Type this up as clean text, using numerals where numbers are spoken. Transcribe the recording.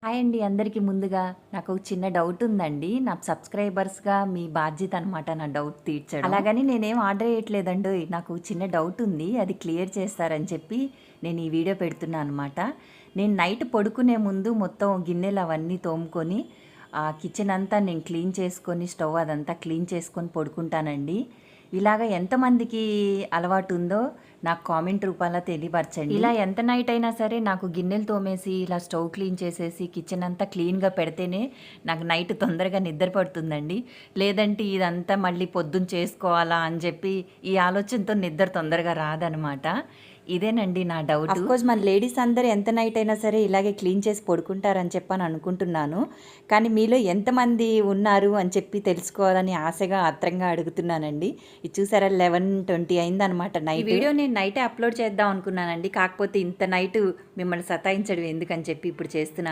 Hi అండి అందరికీ ముందుగా నాకు ఒక చిన్న డౌట్ ఉందండి. నా సబ్స్క్రైబర్స్‌గా మీ బాధ్యత అనమాట నా డౌట్ తీర్చడం. అలాగని నేనేం ఆర్డర్ చేయట్లేదండోయ్. నాకు చిన్న డౌట్ ఉంది. అది క్లియర్ చేస్తారని చెప్పి నేను ఈ వీడియో పెడుతున్నా అనమాట. నేను నైట్ పడుకునే ముందు మొత్తం గిన్నెలు అవన్నీ తోముకొని కిచెన్ అంతా నేను క్లీన్ చేసుకొని స్టవ్ అదంతా క్లీన్ చేసుకొని పడుకుంటానండి. ఇలాగ ఎంతమందికి అలవాటు ఉందో నాకు కామెంట్ రూపాల్లో తెలియపరచండి. ఇలా ఎంత నైట్ అయినా సరే నాకు గిన్నెలు తోమేసి ఇలా స్టవ్ క్లీన్ చేసేసి కిచెన్ అంతా క్లీన్గా పెడితేనే నాకు నైట్ తొందరగా నిద్ర పడుతుందండి. లేదంటే ఇదంతా మళ్ళీ పొద్దున్న చేసుకోవాలా అని చెప్పి ఈ ఆలోచనతో నిద్ర తొందరగా రాదనమాట. ఇదేనండి నా డౌట్. అఫ్కోర్స్ మన లేడీస్ అందరూ ఎంత నైట్ అయినా సరే ఇలాగే క్లీన్ చేసి పడుకుంటారని చెప్పని అనుకుంటున్నాను. కానీ మీలో ఎంతమంది ఉన్నారు అని చెప్పి తెలుసుకోవాలని ఆశగా ఆత్రంగా అడుగుతున్నానండి. ఇది చూసారా 11:20 అయిందనమాట నైట్. ఈ వీడియో నేను నైటే అప్లోడ్ చేద్దాం అనుకున్నానండి. కాకపోతే ఇంత నైట్ మిమ్మల్ని సతాయించడం ఎందుకని చెప్పి ఇప్పుడు చేస్తున్నాను.